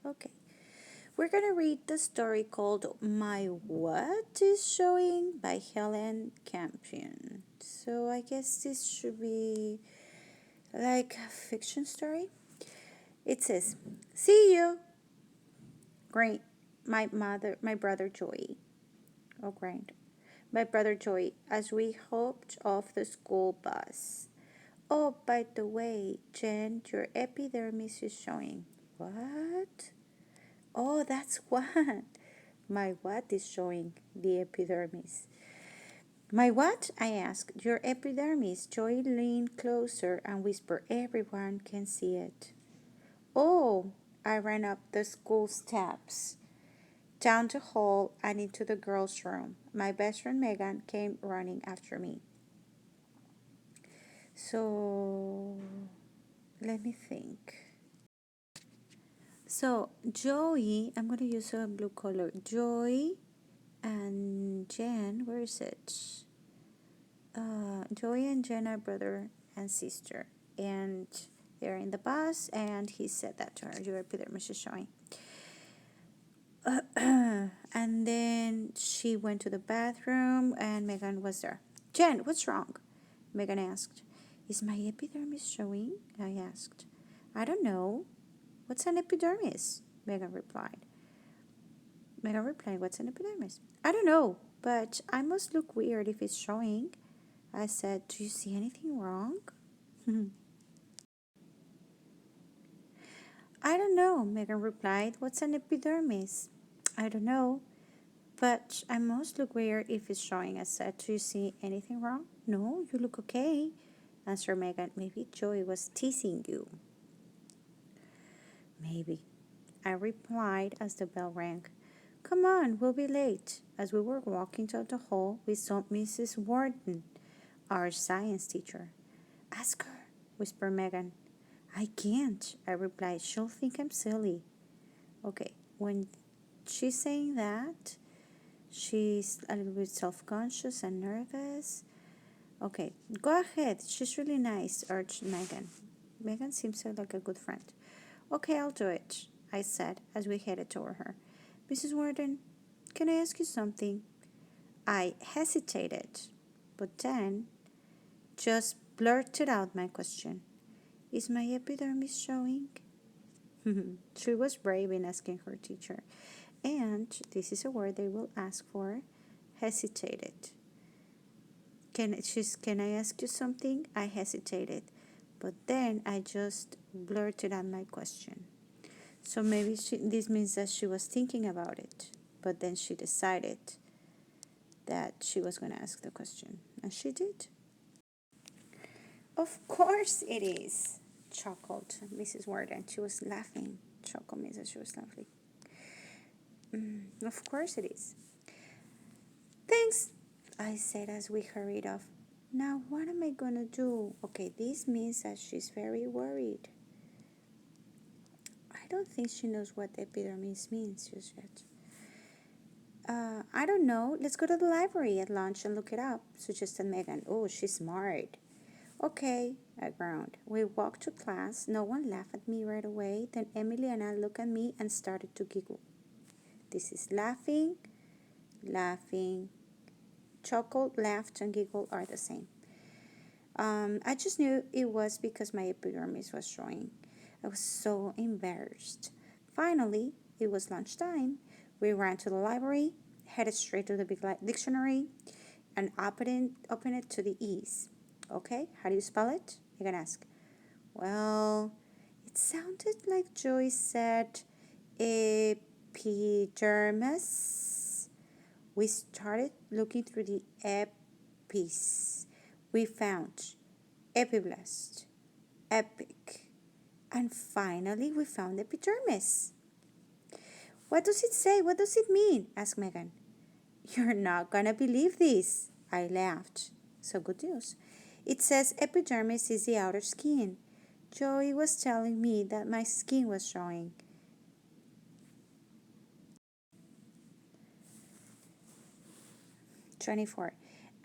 Okay. We're going to read the story called My What is Showing by Helen Campion. So I guess this should be like a fiction story. It says, "See you, great, my brother Joey." Oh, great. My brother Joey, as we hopped off the school bus. Oh, by the way, Jen, your epidermis is showing. What? Oh, that's what. My what is showing the epidermis. My what? I asked. Your epidermis. Joy leaned closer and whispered, everyone can see it. Oh, I ran up the school steps, down the hall and into the girls' room. My best friend Megan came running after me. So, let me think. So, Joey, I'm going to use a blue color. Joy and Jen, where is it? Joey and Jen are brother and sister. And they're in the bus, and he said that to her. Your epidermis is showing. And then she went to the bathroom, and Megan was there. Jen, what's wrong? Megan asked. Is my epidermis showing? I asked. I don't know. What's an epidermis? Megan replied. What's an epidermis? I don't know, but I must look weird if it's showing. I said, do you see anything wrong? I don't know, Megan replied. What's an epidermis? I don't know, but I must look weird if it's showing. I said, do you see anything wrong? No, you look okay, answered Megan. Maybe Joey was teasing you. Maybe, I replied as the bell rang. Come on, we'll be late. As we were walking down the hall, we saw Mrs. Warden, our science teacher. Ask her, whispered Megan. I can't, I replied. She'll think I'm silly. Okay, when she's saying that, she's a little bit self-conscious and nervous. Okay, go ahead. She's really nice, urged Megan. Megan seems like a good friend. Okay, I'll do it, I said as we headed toward her. Mrs. Warden, can I ask you something? I hesitated, but then just blurted out my question. Is my epidermis showing? She was brave in asking her teacher, and this is a word they will ask for, hesitated. Can I ask you something? I hesitated, but then I just blurted out my question. So maybe this means that she was thinking about it, but then she decided that she was going to ask the question, and she did. Of course it is, chuckled Mrs. Warden. She was laughing. Chuckled means that she was laughing. Of course it is. Thanks, I said as we hurried off. Now what am I going to do? Okay, this means that she's very worried. I don't think she knows what epidermis means just yet. I don't know. Let's go to the library at lunch and look it up, suggested Megan. Oh, she's smart. Okay, I groaned. We walked to class. No one laughed at me right away. Then Emily and I looked at me and started to giggle. This is laughing, laughing. Chuckle, laughed, and giggle are the same. I just knew it was because my epidermis was showing. I was so embarrassed. Finally, it was lunchtime. We ran to the library, headed straight to the big dictionary, and opened it to the E's. Okay, how do you spell it? You can ask. Well, it sounded like Joy said epidermis. We started looking through the epis. We found epiblast, epic, and finally we found epidermis. What does it say? What does it mean? Asked Megan. You're not gonna believe this, I laughed. So good news. It says epidermis is the outer skin. Joey was telling me that my skin was showing. 24.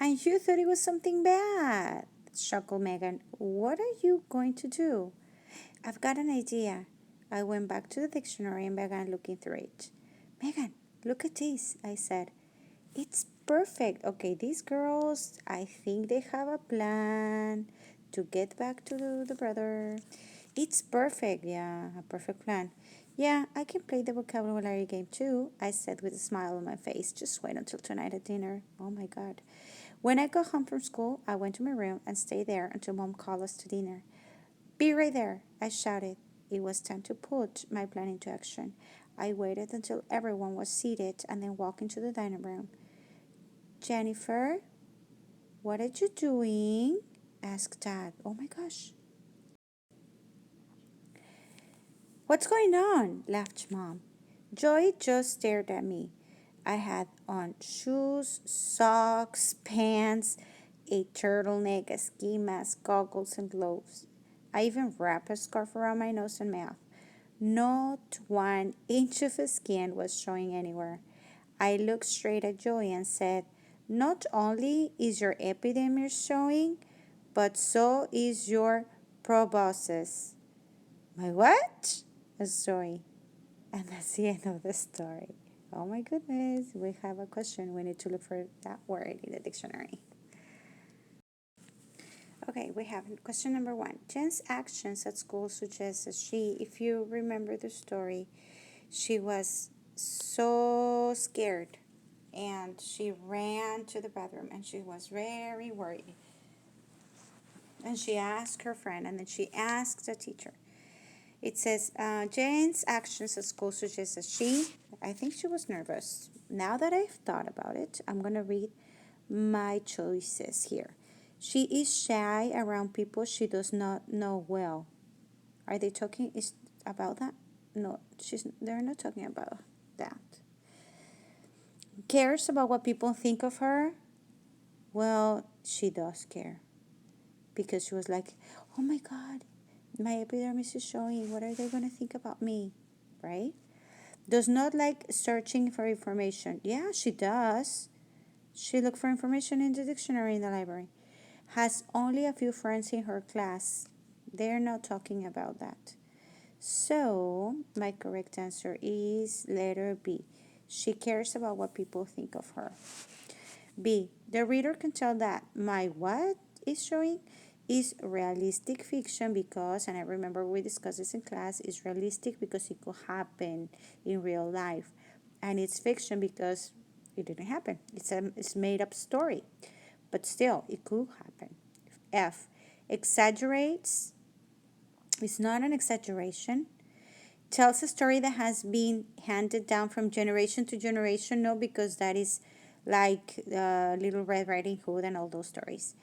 And you thought it was something bad, chuckled Megan. What are you going to do? I've got an idea. I went back to the dictionary and began looking through it. Megan, look at this, I said. It's perfect. Okay, these girls, I think they have a plan to get back to the brother. It's perfect, yeah, a perfect plan. Yeah, I can play the vocabulary game too, I said with a smile on my face. Just wait until tonight at dinner. Oh my God. When I got home from school, I went to my room and stayed there until Mom called us to dinner. Be right there, I shouted. It was time to put my plan into action. I waited until everyone was seated and then walked into the dining room. Jennifer, what are you doing? Asked Dad. Oh my gosh. What's going on? Laughed Mom. Joy just stared at me. I had on shoes, socks, pants, a turtleneck, a ski mask, goggles, and gloves. I even wrapped a scarf around my nose and mouth. Not 1 inch of skin was showing anywhere. I looked straight at Joy and said, not only is your epidermis showing, but so is your proboscis. My what? Asked Joy. And that's the end of the story. Oh my goodness, we have a question. We need to look for that word in the dictionary. Okay, we have question number 1. Jen's actions at school suggest that she, if you remember the story, she was so scared and she ran to the bathroom and she was very worried. And she asked her friend and then she asked the teacher. It says, Jane's actions at school suggest that I think she was nervous. Now that I've thought about it, I'm going to read my choices here. She is shy around people she does not know well. Are they talking about that? No, they're not talking about that. Cares about what people think of her? Well, she does care. Because she was like, oh my God, my epidermis is showing. What are they going to think about me? Right? Does not like searching for information. Yeah, she does. She looked for information in the dictionary in the library. Has only a few friends in her class. They're not talking about that. So, my correct answer is letter B. She cares about what people think of her. B. The reader can tell that my what is showing is realistic fiction because, and I remember we discussed this in class, is realistic because it could happen in real life. And it's fiction because it didn't happen. It's made up story. But still, it could happen. F. Exaggerates. It's not an exaggeration. Tells a story that has been handed down from generation to generation. No, because that is like Little Red Riding Hood and all those stories.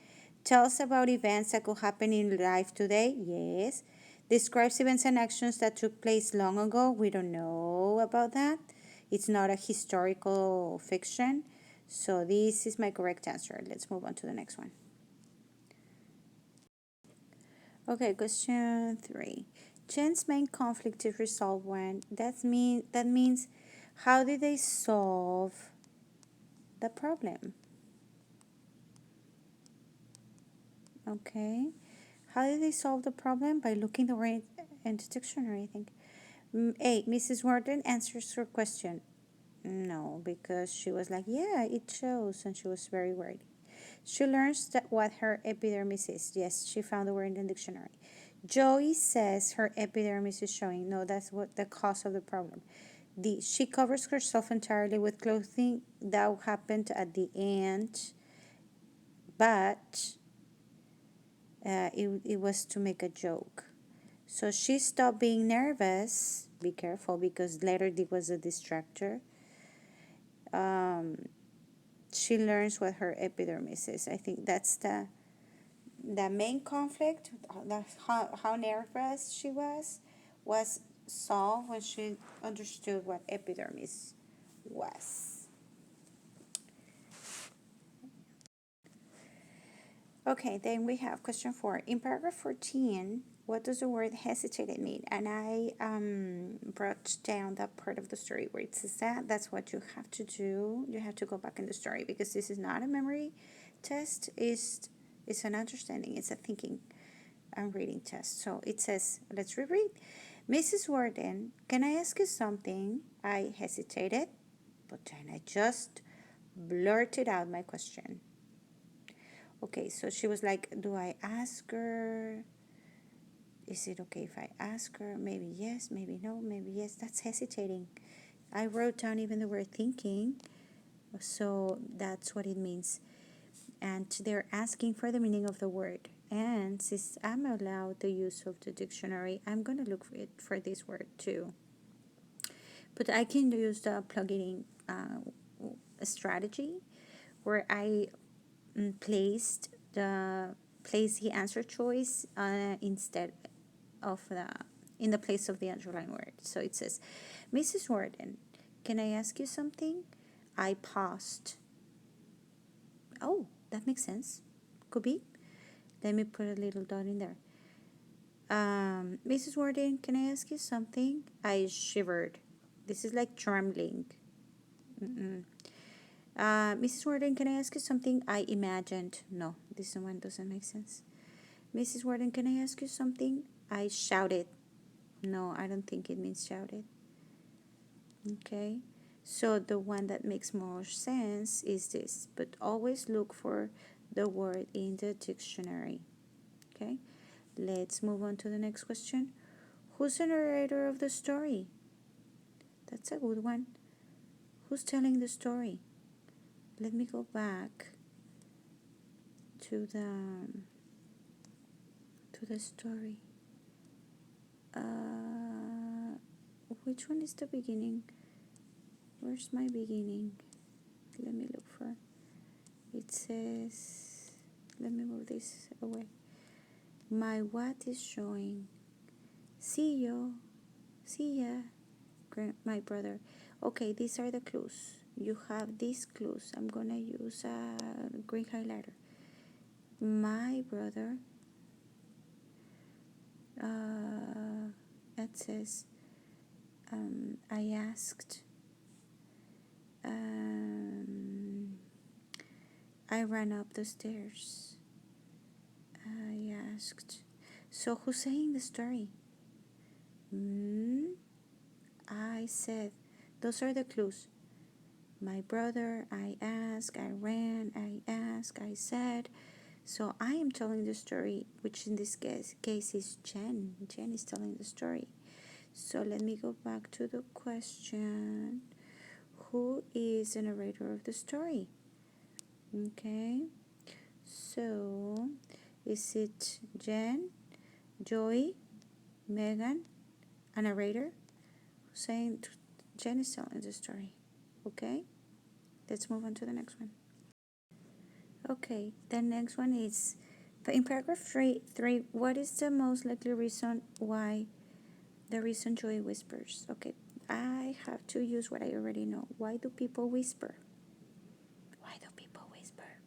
Tells about events that could happen in life today. Yes. Describes events and actions that took place long ago. We don't know about that. It's not a historical fiction. So this is my correct answer. Let's move on to the next one. Okay, question 3. Jen's main conflict is resolved when that means how did they solve the problem? Okay. How did they solve the problem? By looking the word in the dictionary, I think. A. Mrs. Warden answers her question. No, because she was like, yeah, it shows, and she was very worried. She learns that what her epidermis is. Yes, she found the word in the dictionary. Joey says her epidermis is showing. No, that's what the cause of the problem. D. She covers herself entirely with clothing. That happened at the end, but it was to make a joke. So she stopped being nervous. Be careful because later it was a distractor. She learns what her epidermis is. I think that's the main conflict. How nervous she was solved when she understood what epidermis was. Okay, then we have question 4. In paragraph 14, what does the word hesitated mean? And I brought down that part of the story where it says that. That's what you have to do. You have to go back in the story because this is not a memory test. It's an understanding. It's a thinking and reading test. So it says, let's reread. Mrs. Warden, can I ask you something? I hesitated, but then I just blurted out my question. Okay, so she was like, do I ask her? Is it okay if I ask her? Maybe yes, maybe no, maybe yes. That's hesitating. I wrote down even the word thinking, so that's what it means. And they're asking for the meaning of the word. And since I'm allowed the use of the dictionary, I'm going to look for this word too. But I can use the plug-in strategy where I placed the answer choice instead of the in the place of the underlined word. So it says, Mrs. Warden, can I ask you something? I paused. Oh, that makes sense. Could be. Let me put a little dot in there. Mrs. Warden, can I ask you something? I shivered. This is like trembling. Mrs. Warden, can I ask you something? I imagined. No, this one doesn't make sense. Mrs. Warden, can I ask you something? I shouted. No, I don't think it means shouted. Okay, so the one that makes more sense is this, but always look for the word in the dictionary. Okay, let's move on to the next question. Who's the narrator of the story? That's a good one. Who's telling the story? Let me go back to the story. Which one is the beginning? Where's my beginning? Let me look for. It says, let me move this away. My what is showing. See you. See ya. My brother. Okay, these are the clues. You have these clues. I'm gonna use a green highlighter. My brother. It says, I asked. I ran up the stairs. I asked. So who's saying the story? I said. Those are the clues. My brother, I asked, I ran, I asked, I said. So I am telling the story, which in this case is Jen. Jen is telling the story. So let me go back to the question. Who is the narrator of the story? Okay. So is it Jen, Joey, Megan, a narrator? Saying Jen is telling the story. Okay. Let's move on to the next one. Okay, the next one is in paragraph 3, what is the most likely reason why the reason Joy whispers? Okay, I have to use what I already know. Why do people whisper? Why do people whisper?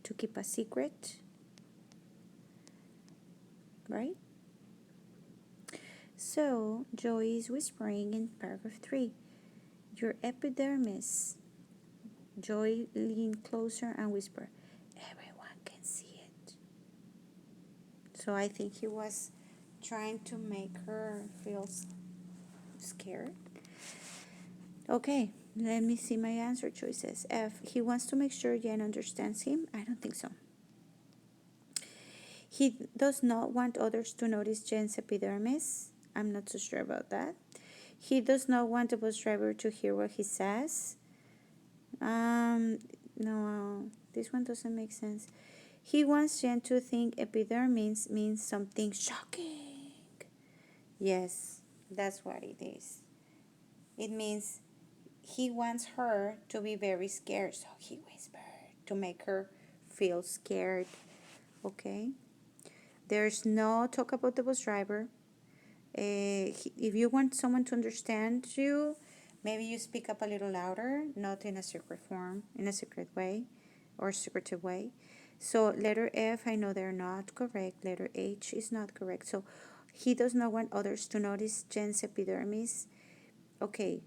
To keep a secret, right? So, Joy is whispering in paragraph 3. Your epidermis. Joy leaned closer and whispered, everyone can see it. So I think he was trying to make her feel scared. Okay, let me see my answer choices. F, he wants to make sure Jen understands him. I don't think so. He does not want others to notice Jen's epidermis. I'm not so sure about that. He does not want the bus driver to hear what he says. No, this one doesn't make sense. He wants Jen to think epidermis means something shocking. Yes, that's what it is. It means he wants her to be very scared, so he whispered to make her feel scared. Okay? There's no talk about the bus driver. If you want someone to understand you, maybe you speak up a little louder, not in a secret form, in a secret way or secretive way. So letter F, I know they're not correct. Letter H is not correct. So he does not want others to notice Jen's epidermis. Okay,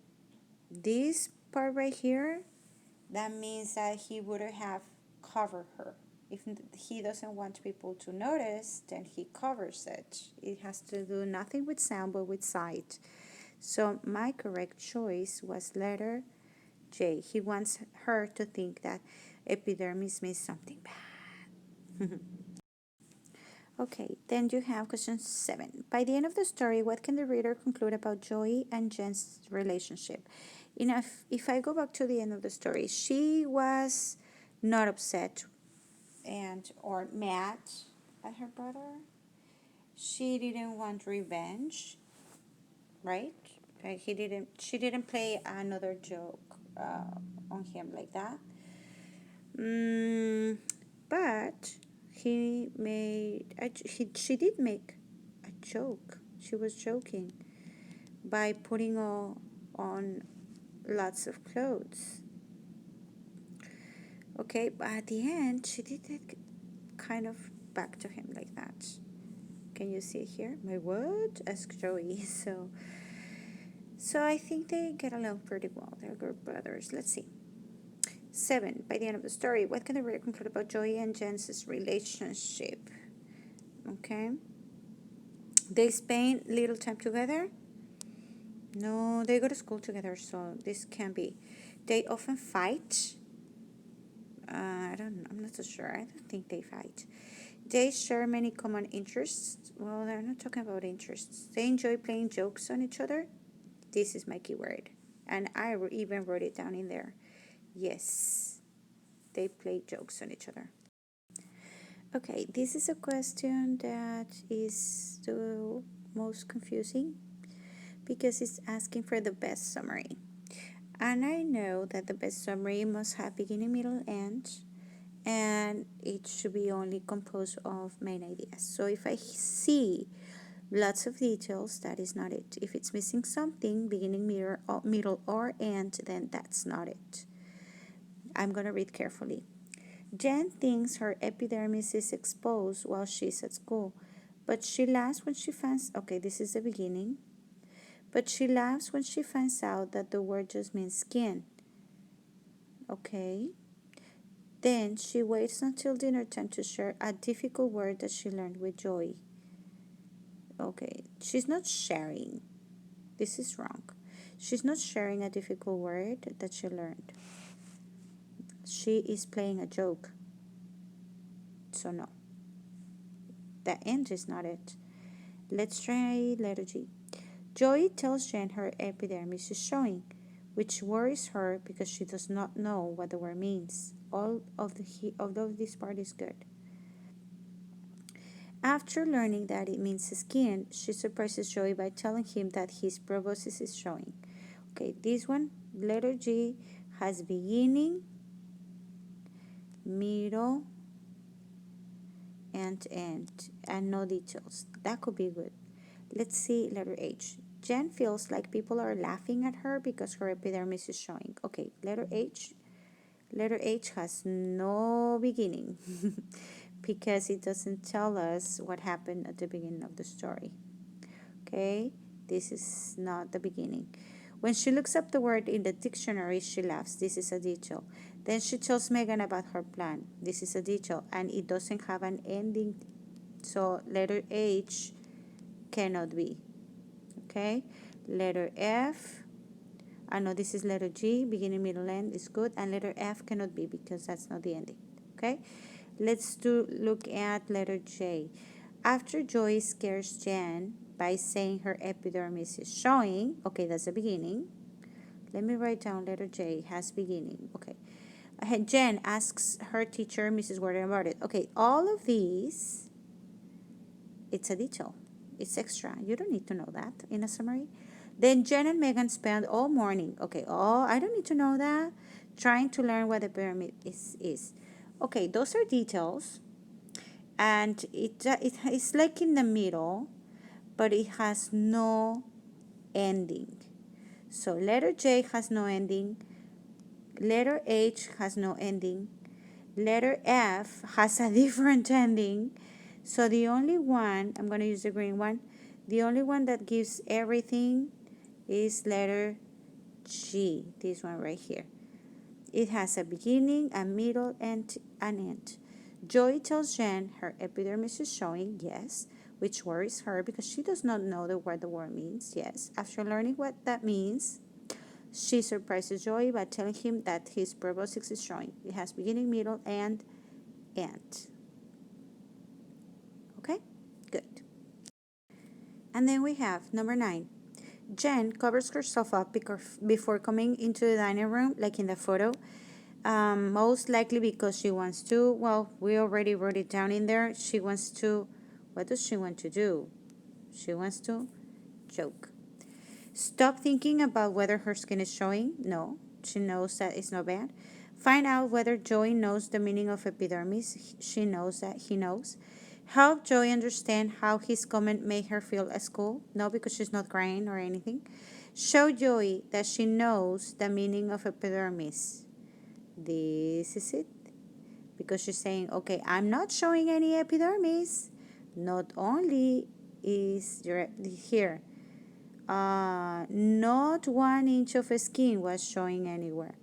this part right here, that means that he would have covered her. If he doesn't want people to notice, then he covers it. It has to do nothing with sound but with sight. So my correct choice was letter J. He wants her to think that epidermis means something bad. Okay, then you have question 7. By the end of the story, what can the reader conclude about Joey and Jen's relationship? If I go back to the end of the story, she was not upset and or mad at her brother. She didn't want revenge, right? She didn't play another joke on him like that. Mm, but she did make a joke. She was joking by putting on lots of clothes. Okay, but at the end, she did it kind of back to him like that. Can you see it here? My what? Asked Joey. So I think they get along pretty well. They're good brothers. Let's see. 7. By the end of the story, what can the reader conclude about Joey and Jen's relationship? Okay. They spend little time together? No, they go to school together, so this can be. They often fight. I don't know. I'm not so sure. I don't think they fight. They share many common interests. Well, they're not talking about interests. They enjoy playing jokes on each other. This is my keyword. And I even wrote it down in there. Yes, they play jokes on each other. Okay, this is a question that is the most confusing because it's asking for the best summary. And I know that the best summary must have beginning, middle, end, and it should be only composed of main ideas. So if I see lots of details, that is not it. If it's missing something, beginning, middle, or end, then that's not it. I'm going to read carefully. Jen thinks her epidermis is exposed while she's at school, but she laughs when she finds, okay, this is the beginning, but she laughs when she finds out that the word just means skin. Okay. Then she waits until dinner time to share a difficult word that she learned with Joey. Okay, she's not sharing. This is wrong. She's not sharing a difficult word that she learned. She is playing a joke. So no. The end is not it. Let's try letter G. Joey tells Jen her epidermis is showing, which worries her because she does not know what the word means. All of this part is good. After learning that it means skin, she surprises Joey by telling him that his proboscis is showing. Okay, this one, letter G, has beginning, middle, and end, and no details. That could be good. Let's see letter H. Jen feels like people are laughing at her because her epidermis is showing. Okay, letter H. Letter H has no beginning because it doesn't tell us what happened at the beginning of the story. Okay, this is not the beginning. When she looks up the word in the dictionary, she laughs. This is a detail. Then she tells Megan about her plan. This is a detail, and it doesn't have an ending. So letter H cannot be. Okay, letter F. I know this is letter G, beginning, middle, end is good, and letter F cannot be because that's not the ending. Okay, let's look at letter J. After Joy scares Jen by saying her epidermis is showing, okay, that's the beginning. Let me write down letter J has beginning. Okay, Jen asks her teacher, Mrs. Warden, about it. Okay, all of these, it's a detail. It's extra. You don't need to know that in a summary. Then Jen and Megan spend all morning. Okay, I don't need to know that. Trying to learn what a pyramid is. Okay, those are details. And it's like in the middle, but it has no ending. So letter J has no ending. Letter H has no ending. Letter F has a different ending. So the only one, I'm going to use the green one, the only one that gives everything is letter G, this one right here. It has a beginning, a middle, and an end. Joy tells Jen her epidermis is showing, yes, which worries her because she does not know what the word means, yes. After learning what that means, she surprises Joy by telling him that his proboscis is showing. It has beginning, middle, and end. Okay? Good. And then we have number 9. Jen covers herself up before coming into the dining room, like in the photo. Most likely because she wants to, well, we already wrote it down in there. She wants to, what does she want to do? She wants to joke. Stop thinking about whether her skin is showing. No, she knows that it's not bad. Find out whether Joey knows the meaning of epidermis. She knows that he knows. Help Joey understand how his comment made her feel at school. No, because she's not crying or anything. Show Joey that she knows the meaning of epidermis. This is it. Because she's saying, okay, I'm not showing any epidermis. Not only is here, not 1 inch of skin was showing anywhere.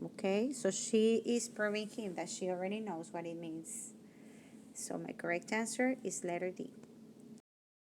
Okay, so she is proving him that she already knows what it means. So my correct answer is letter D.